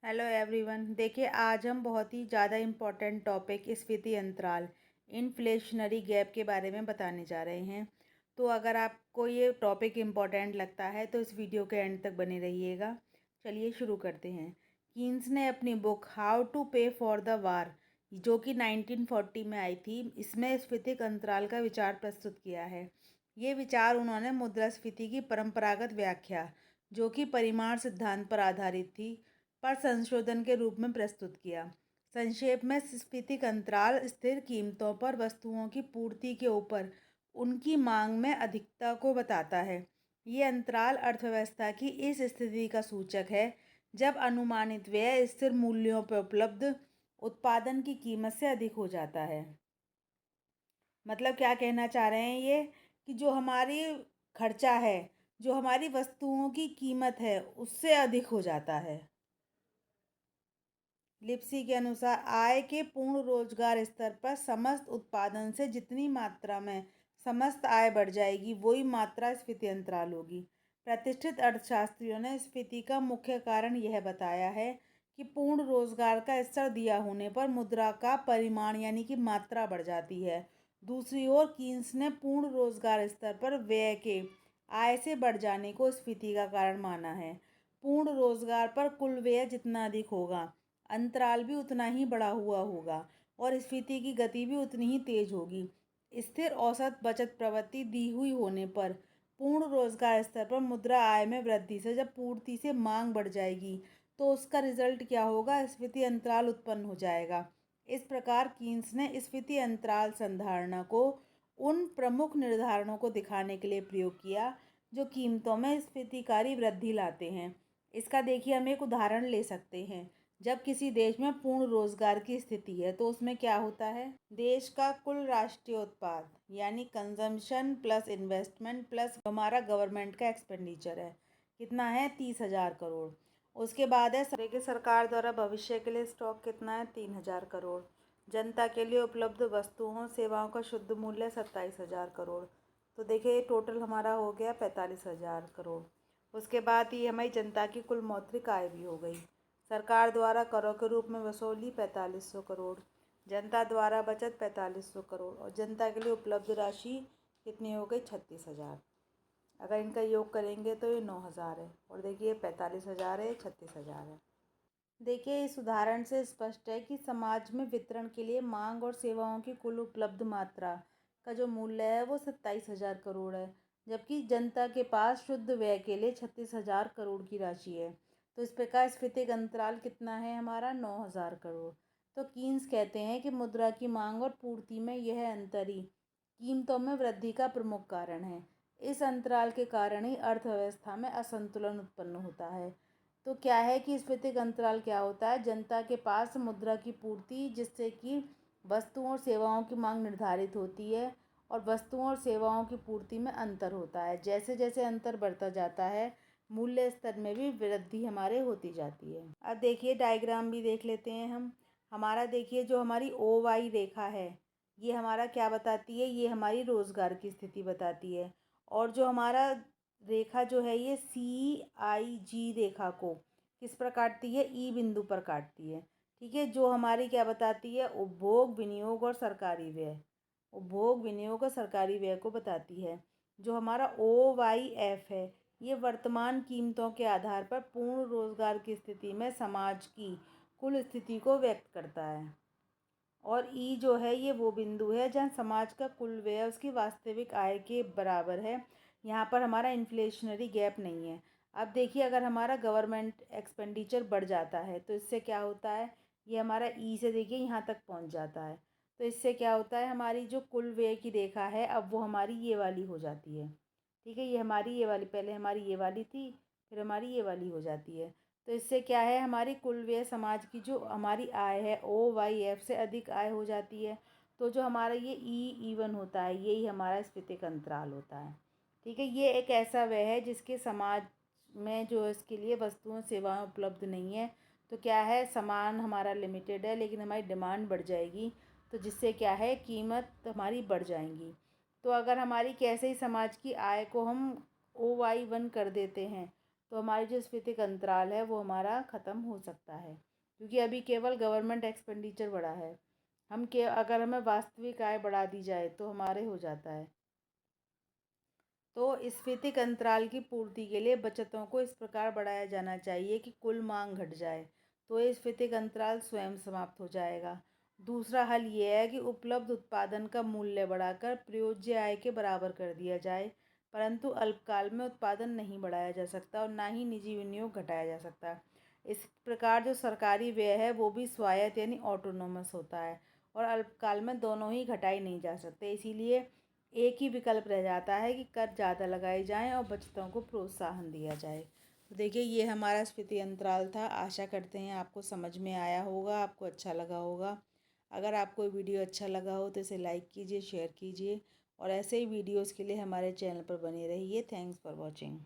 Hello everyone. देखिए, आज हम बहुत ही ज़्यादा इम्पोर्टेंट टॉपिक स्फीति अंतराल इन्फ्लेशनरी गैप के बारे में बताने जा रहे हैं। तो अगर आपको ये टॉपिक इम्पोर्टेंट लगता है तो इस वीडियो के एंड तक बने रहिएगा। चलिए शुरू करते हैं। कीन्स ने अपनी बुक हाउ टू पे फॉर द वार, जो कि 1940 में आई थी, इसमें स्फीतिक अंतराल का विचार प्रस्तुत किया है। ये विचार उन्होंने मुद्रास्फीति की परंपरागत व्याख्या, जो कि परिमाण सिद्धांत पर आधारित थी, पर संशोधन के रूप में प्रस्तुत किया। संक्षेप में, स्फीतिक अंतराल स्थिर कीमतों पर वस्तुओं की पूर्ति के ऊपर उनकी मांग में अधिकता को बताता है। ये अंतराल अर्थव्यवस्था की इस स्थिति का सूचक है जब अनुमानित व्यय स्थिर मूल्यों पर उपलब्ध उत्पादन की कीमत से अधिक हो जाता है। मतलब क्या कहना चाह रहे हैं ये, कि जो हमारी खर्चा है, जो हमारी वस्तुओं की कीमत है, उससे अधिक हो जाता है। लिप्सी के अनुसार आय के पूर्ण रोजगार स्तर पर समस्त उत्पादन से जितनी मात्रा में समस्त आय बढ़ जाएगी, वही मात्रा स्फीति अंतराल होगी। प्रतिष्ठित अर्थशास्त्रियों ने स्फीति का मुख्य कारण यह बताया है कि पूर्ण रोजगार का स्तर दिया होने पर मुद्रा का परिमाण यानी कि मात्रा बढ़ जाती है। दूसरी ओर कीन्स ने पूर्ण रोजगार स्तर पर व्यय के आय से बढ़ जाने को स्फीति का कारण माना है। पूर्ण रोजगार पर कुल व्यय जितना अधिक होगा, अंतराल भी उतना ही बढ़ा हुआ होगा और स्फीति की गति भी उतनी ही तेज होगी। स्थिर औसत बचत प्रवृत्ति दी हुई होने पर पूर्ण रोजगार स्तर पर मुद्रा आय में वृद्धि से जब पूर्ति से मांग बढ़ जाएगी, तो उसका रिजल्ट क्या होगा? स्फीति अंतराल उत्पन्न हो जाएगा। इस प्रकार कीन्स ने स्फीति अंतराल संधारणा को उन प्रमुख निर्धारणों को दिखाने के लिए प्रयोग किया जो कीमतों में स्फीतिकारी वृद्धि लाते हैं। इसका देखिए, हम एक उदाहरण ले सकते हैं। जब किसी देश में पूर्ण रोजगार की स्थिति है तो उसमें क्या होता है? देश का कुल राष्ट्रीय उत्पाद यानी कंजम्पशन प्लस इन्वेस्टमेंट प्लस हमारा गवर्नमेंट का एक्सपेंडिचर है, कितना है? 30,000 करोड़। उसके बाद है देखिए, सरकार द्वारा भविष्य के लिए स्टॉक कितना है? 3,000 करोड़। जनता के लिए उपलब्ध वस्तुओं सेवाओं का शुद्ध मूल्य 27,000 करोड़। तो देखिए, टोटल हमारा हो गया 45,000 करोड़। उसके बाद ये हमारी जनता की कुल मौद्रिक आय भी हो गई। सरकार द्वारा करों के रूप में वसूली 4500 करोड़, जनता द्वारा बचत 4500 करोड़ और जनता के लिए उपलब्ध राशि कितनी हो गई? 36,000। अगर इनका योग करेंगे तो ये 9,000 है और देखिए 45,000 है, 36,000 है। देखिए, इस उदाहरण से स्पष्ट है कि समाज में वितरण के लिए मांग और सेवाओं की कुल उपलब्ध मात्रा का जो मूल्य है वो 27,000 करोड़ है, जबकि जनता के पास शुद्ध व्यय के लिए 36,000 करोड़ की राशि है। तो इस प्रकार स्फीतिक अंतराल कितना है हमारा? 9,000 करोड़। तो कीन्स कहते हैं कि मुद्रा की मांग और पूर्ति में यह अंतर ही कीमतों में वृद्धि का प्रमुख कारण है। इस अंतराल के कारण ही अर्थव्यवस्था में असंतुलन उत्पन्न होता है। तो क्या है कि स्फीतिक अंतराल क्या होता है? जनता के पास मुद्रा की पूर्ति, जिससे कि वस्तुओं और सेवाओं की मांग निर्धारित होती है, और वस्तुओं और सेवाओं की पूर्ति में अंतर होता है। जैसे जैसे अंतर बढ़ता जाता है, मूल्य स्तर में भी वृद्धि हमारे होती जाती है। अब देखिए, डायग्राम भी देख लेते हैं हम। हमारा देखिए, जो हमारी OY रेखा है, ये हमारा क्या बताती है? ये हमारी रोजगार की स्थिति बताती है। और जो हमारा रेखा जो है, ये CIG रेखा को किस पर काटती है? ई बिंदु पर काटती है। ठीक है, जो हमारी क्या बताती है? उपभोग, विनियोग और सरकारी व्यय। उपभोग, विनियोग और सरकारी व्यय को बताती है। जो हमारा OYF है, ये वर्तमान कीमतों के आधार पर पूर्ण रोजगार की स्थिति में समाज की कुल स्थिति को व्यक्त करता है। और ई जो है, ये वो बिंदु है जहाँ समाज का कुल व्यय उसकी वास्तविक आय के बराबर है। यहाँ पर हमारा इन्फ्लेशनरी गैप नहीं है। अब देखिए, अगर हमारा गवर्नमेंट एक्सपेंडिचर बढ़ जाता है तो इससे क्या होता है? ये हमारा ई से देखिए यहाँ तक पहुँच जाता है। तो इससे क्या होता है? हमारी जो कुल व्यय की रेखा है, अब वो हमारी ये वाली हो जाती है। ठीक है, ये हमारी ये वाली, पहले हमारी ये वाली थी, फिर हमारी ये वाली हो जाती है। तो इससे क्या है? हमारी कुल व्यय समाज की जो हमारी आय है OYF से अधिक आय हो जाती है। तो जो हमारा ये E1 होता है, यही हमारा स्फीतिक अंतराल होता है। ठीक है, ये एक ऐसा व्यय है जिसके समाज में जो इसके लिए वस्तुएं सेवाएं उपलब्ध नहीं है। तो क्या है? सामान हमारा लिमिटेड है, लेकिन हमारी डिमांड बढ़ जाएगी, तो जिससे क्या है? कीमत हमारी बढ़ जाएंगी। तो अगर हमारी कैसे ही समाज की आय को हम OY1 कर देते हैं, तो हमारी जो स्फीतिक अंतराल है वो हमारा ख़त्म हो सकता है, क्योंकि अभी केवल गवर्नमेंट एक्सपेंडिचर बढ़ा है। अगर हमें वास्तविक आय बढ़ा दी जाए तो हमारे हो जाता है। तो स्फीतिक अंतराल की पूर्ति के लिए बचतों को इस प्रकार बढ़ाया जाना चाहिए कि कुल मांग घट जाए, तो ये स्फीतिक अंतराल स्वयं समाप्त हो जाएगा। दूसरा हल ये है कि उपलब्ध उत्पादन का मूल्य बढ़ाकर प्रयोज्य आय के बराबर कर दिया जाए, परंतु अल्पकाल में उत्पादन नहीं बढ़ाया जा सकता और ना ही निजी विनियोग घटाया जा सकता। इस प्रकार जो सरकारी व्यय है वो भी स्वायत्त यानी ऑटोनोमस होता है, और अल्पकाल में दोनों ही घटाए नहीं जा सकते। इसीलिए एक ही विकल्प रह जाता है कि कर ज़्यादा लगाए जाएं और बचतों को प्रोत्साहन दिया जाए। तो देखिए, ये हमारा स्फीति अंतराल था। आशा करते हैं आपको समझ में आया होगा, आपको अच्छा लगा होगा। अगर आपको वीडियो अच्छा लगा हो तो इसे लाइक कीजिए, शेयर कीजिए, और ऐसे ही वीडियोज़ के लिए हमारे चैनल पर बने रहिए। Thanks for watching.